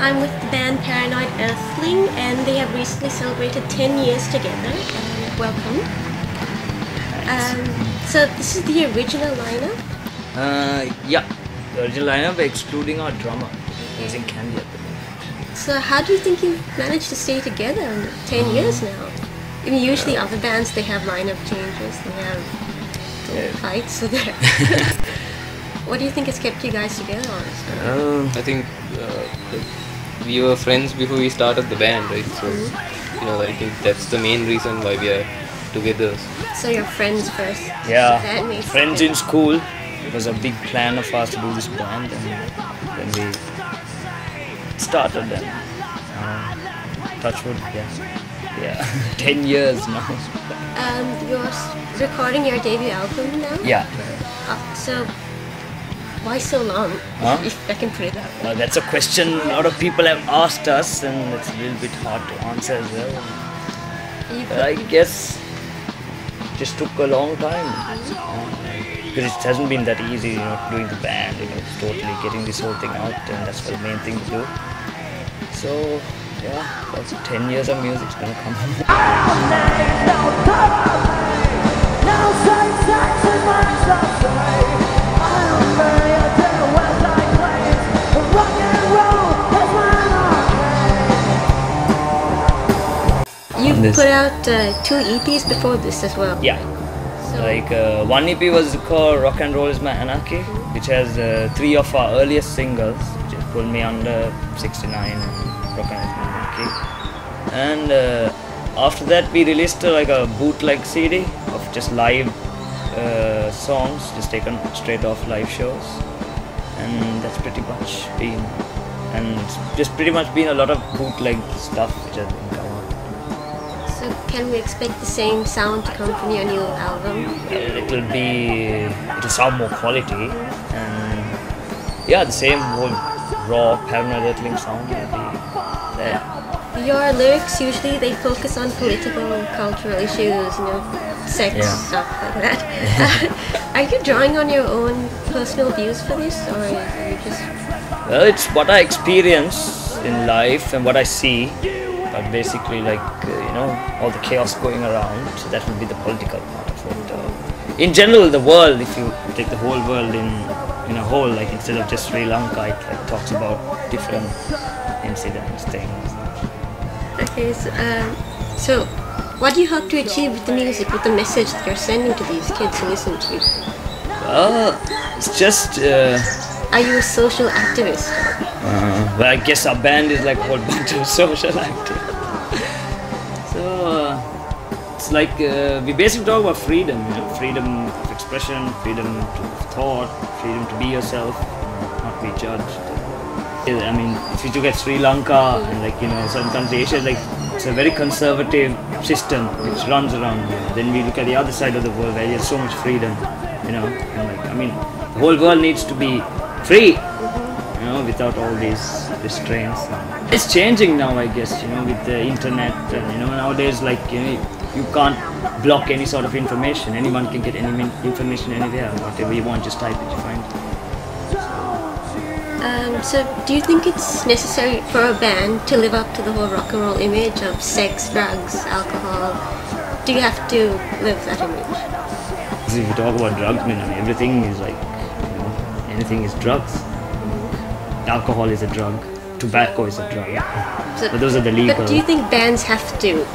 I'm with the band Paranoid Earthling, and they have recently celebrated 10 years together. Welcome. So this is the original lineup? Yeah, the original lineup excluding our drummer, who's in Candy at the moment. So how do you think you've managed to stay together in 10 years now? I mean, usually other bands, they have lineup changes, they have fights, so they're... What do you think has kept you guys together, honestly? I think we were friends before we started the band, right? So, I think that's the main reason why we are together. So you're friends first? Yeah, That makes friends sense. in school. It was a big plan of ours to do this band, and then we started and touch wood, yeah, 10 years now. You're recording your debut album now? Yeah. So why so long? Huh? If I can put it that way. That's a question a lot of people have asked us, and it's a little bit hard to answer as well. I guess it just took a long time. Because it hasn't been that easy, doing the band, totally getting this whole thing out, and that's the main thing to do. So, yeah, about 10 years of music's gonna come. You put out 2 EPs before this as well. Yeah. Like one EP was called Rock and Roll Is My Anarchy, which has 3 of our earliest singles, which is Pull Me Under, 69 and Rock and Roll Is My Anarchy. And after that we released like a bootleg CD of just live songs, just taken straight off live shows. And that's pretty much been, and just pretty much been a lot of bootleg stuff which has been covered. So can we expect the same sound to come from your new album? It'll sound more quality, and yeah, the same whole raw Paranoid Earthling sound will be there. Your lyrics usually they focus on political, cultural issues, sex, stuff like that. Are you drawing on your own personal views for this, or are you just... Well, it's what I experience in life and what I see. But basically, like, all the chaos going around, so that will be the political part of it. In general, the world, if you take the whole world in a whole, like instead of just Sri Lanka, it like talks about different incidents, things. Okay, so what do you hope to achieve with the music, with the message that you're sending to these kids who listen to you? It's just... Are you a social activist? Well, I guess our band is like a whole bunch of social activists. So it's like we basically talk about freedom, freedom of expression, freedom of thought, freedom to be yourself, not be judged. I mean, if you look at Sri Lanka and certain countries, Asia, it's a very conservative system which runs around here. Then we look at the other side of the world where you have so much freedom, and the whole world needs to be free, without all these restraints. It's changing now, I guess, with the internet, and nowadays, you can't block any sort of information. Anyone can get any information anywhere, whatever you want, just type it, you find it. So do you think it's necessary for a band to live up to the whole rock and roll image of sex, drugs, alcohol? Do you have to live that image? If you talk about drugs, everything is anything is drugs. Alcohol is a drug, tobacco is a drug, but those are the legal. But do you think bands have to?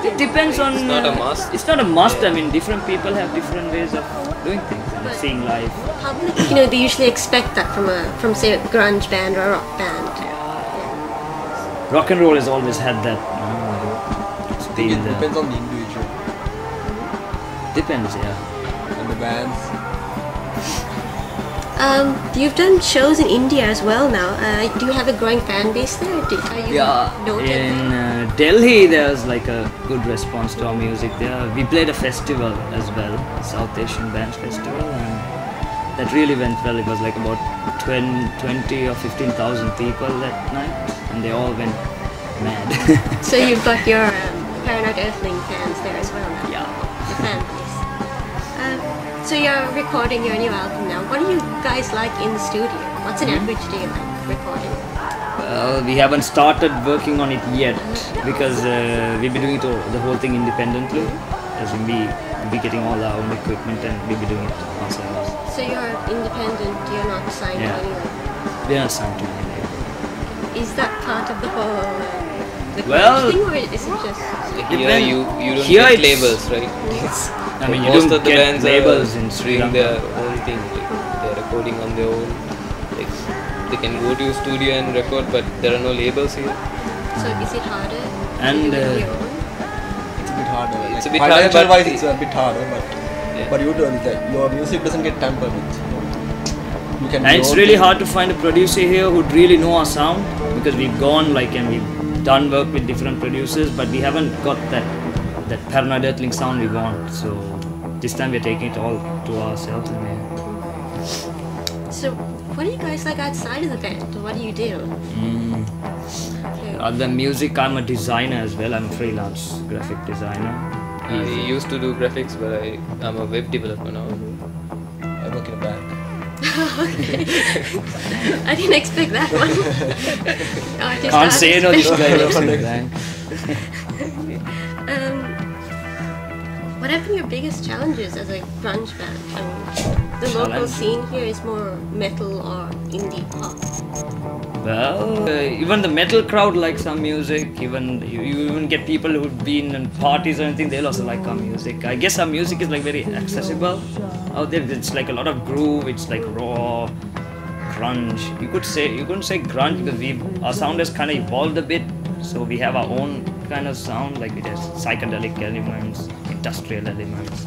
It depends on... It's not a must. It's not a must. I mean, different people have different ways of doing things and seeing life. Public, they usually expect that from say a grunge band or a rock band. Rock and roll has always had that. It's been It depends on the individual. Depends, yeah. And the bands. You've done shows in India as well now. Do you have a growing fan base there? Are you noted? In Delhi there's like a good response to our music there. We played a festival as well, South Asian Bands Festival, and that really went well. It was like about 20 or 15,000 people that night, and they all went mad. So you've got your Paranoid Earthling fans there as well now? Yeah. The fan base. So you're recording your new album now. What do you guys like in the studio? What's an average day like recording? Well, we haven't started working on it yet because we'll be doing the whole thing independently. As in we'll be getting all our own equipment and we'll be doing it ourselves. So you're independent, you're not signed to Yeah. anyone. We're not signed to any label. Is that part of the whole the Well, thing, or is it just Here you don't Here get it's- labels, right? I mean, you most don't of the get bands labels are in Sri doing Lanka. their own thing. Like, they're recording on their own. Like, they can go to a studio and record, but there are no labels here. so is it harder? And, to do it on your own? It's a bit harder. It's Like, a bit harder, financial but wise, it's a bit harder, but Yeah. but you do it that your music doesn't get tampered with. You can. And do it's your really thing. hard to find a producer here who'd really know our sound because we've gone and we've done work with different producers, but we haven't got that Paranoid Earthling sound we want. So this time we're taking it all to ourselves. And So what do you guys like outside of the band? What do you do? Okay. other than music, I'm a designer as well. I'm a freelance graphic designer. I used to do graphics, but I'm a web developer now. I work in a bank. I didn't expect that one. Artist, Can't say no. This artist. guy works in the bank. What have been your biggest challenges as a grunge band? I mean, the local Challenge? scene here is more metal or indie pop. Well, even the metal crowd likes our music. Even you even get people who've been in parties or anything, they'll also like our music. I guess our music is very accessible out there. It's a lot of groove. It's raw grunge. You couldn't say grunge because our sound has kind of evolved a bit. So we have our own kind of sound. It has psychedelic elements, industrial elements.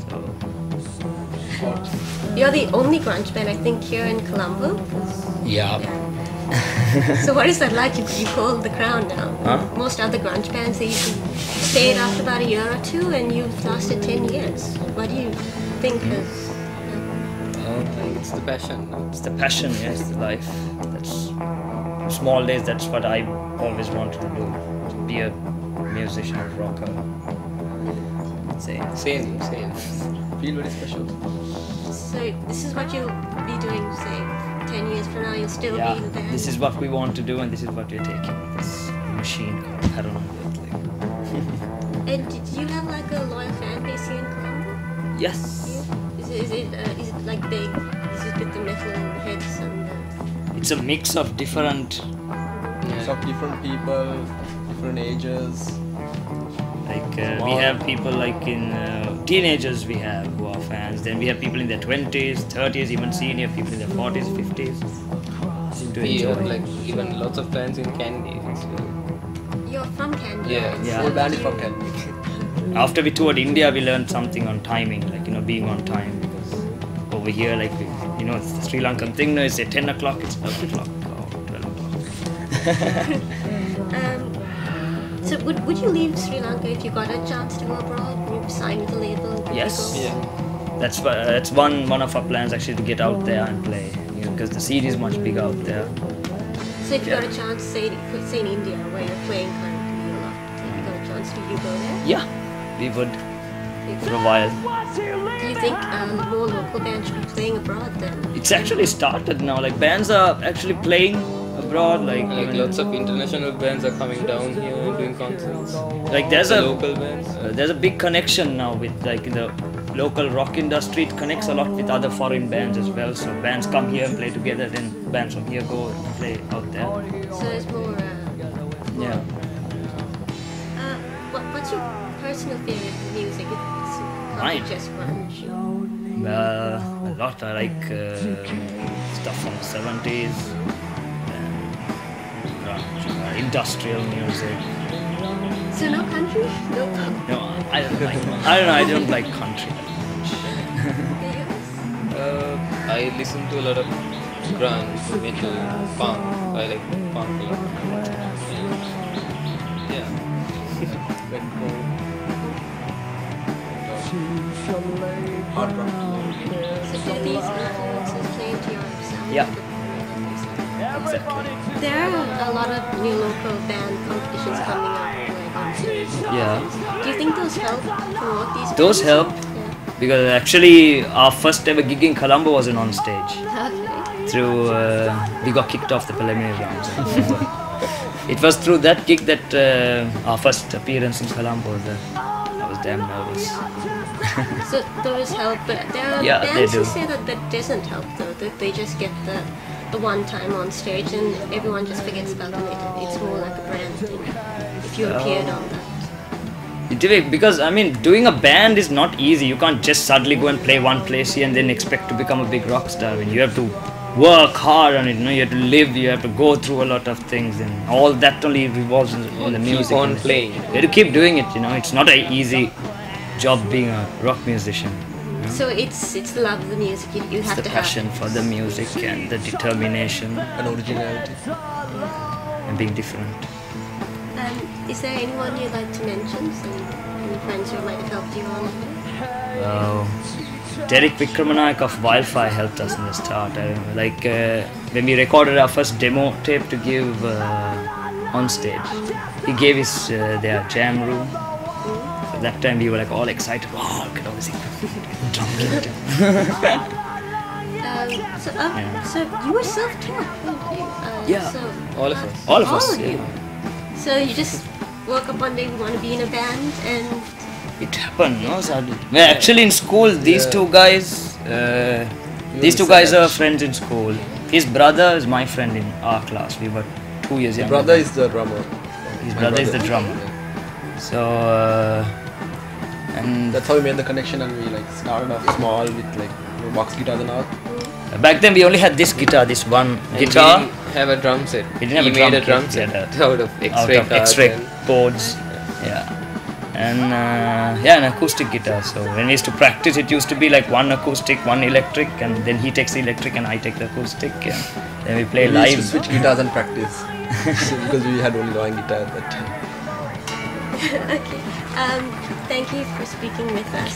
So You're the only grunge band I think here in Colombo. yeah. So what is that like? You hold the crown now. Huh? Most other grunge bands, they usually fade after about a year or two, and you've lasted 10 years. What do you think has... It's the passion. No? It's the passion, yes, the life. That's small days. That's what I always wanted to do. To be a musician, a rocker. Same. Feel very special. So this is what you'll be doing, say, 10 years from now, you'll still Yeah, be the band? this is what we want to do, and this is what we're taking. This machine called Paranoid Earthling. And did you have a loyal fan base here in Colombo? Yes. Is it like big? Is it with the metal heads and the... It's a mix of different. It's of different people, different ages. We have people in teenagers we have who are fans. Then we have people in their 20s, 30s, even senior people in their 40s, 50s. Seem to We enjoy. have even lots of fans in Candy. You're from Canada? Yeah. Yeah. Whole band is from Canada. After we toured India, we learned something on timing, being on time. Because over here, it's the Sri Lankan thing. No, it's at 10 o'clock, it's 12 o'clock, or 12 o'clock. So would you leave Sri Lanka if you got a chance to go abroad? You sign with a label? Would you Yes. go? Yeah. That's one of our plans actually, to get out there and play. Because the scene is much bigger out there. So if you got a chance, say in India, where you're playing currently a lot, if you got a chance, would you go there? Yeah, we would for a while. Do you think more local bands should be playing abroad then? It's actually started now. Bands are actually playing abroad. Lots of international bands are coming down here and doing concerts. There's The a local bands. there's a big connection now with in the local rock industry. It connects a lot with other foreign bands as well. So bands come here and play together, then bands from here go and play out there. So there's more... Yeah. What's your personal favorite music? It's Mine? just grunge. A lot. I like stuff from the 70s, industrial music. So no country? No pop? No, I don't like country that much. I listen to a lot of grunge, metal, punk. I like punk a lot. Yeah. Retro. Hard rock. So do these influences play into your sound? Yeah. Exactly. There are a lot of new local band competitions coming up. Yeah. Do you think those help promote these Those bands? help Yeah. because actually our first ever gig in Colombo wasn't on stage. Okay. through we got kicked off the preliminary rounds. I remember. It was through that gig that our first appearance in Colombo was I was damn nervous. So those help, but there are Yeah, they bands who do. say that doesn't help though, that they just get the one time on stage and everyone just forgets about them later. It's more like a brand thing if you appeared on that. Because I mean, doing a band is not easy. You can't just suddenly go and play one place here and then expect to become a big rock star. I mean, you have to work hard on it. You know, you have to live. You have to go through a lot of things, and all that only revolves in the music. Keep on playing. You have to keep doing it. You know, it's not an easy job being a rock musician. So it's the love of the music. You have The to have passion for the music and the determination An originality. and being different. Is there anyone you'd like to mention? Any friends who might have helped you on? Derek Vikramanayake of Wildfire helped us in the start. I remember, like when we recorded our first demo tape to give on stage, he gave us their jam room. So that time we were like all excited. Wow, look at all this equipment. Drum kit. So you were self-taught, weren't you? Yeah. So, All of us. All of us. of you. So you just woke up one day, you want to be in a band, and It happened, no? Suddenly. Well, actually, in school, these two guys are friends in school. His brother is my friend in our class. We were 2 years younger. Brother is the drummer. His brother is the drummer. So, and That's how we made the connection, and we like started off small with like box guitars and all. back then we only had this guitar, this one And guitar. we didn't have a drum set. We didn't have he a drum made a drum kit, set yeah, out of out X-ray of cards X-ray and boards. Yeah. And an acoustic guitar. So when we used to practice, it used to be like one acoustic, one electric, and then he takes the electric and I take the acoustic, and then we play We live. used to switch guitars and practice because we had only one guitar at that time. okay. Thank you for speaking with us.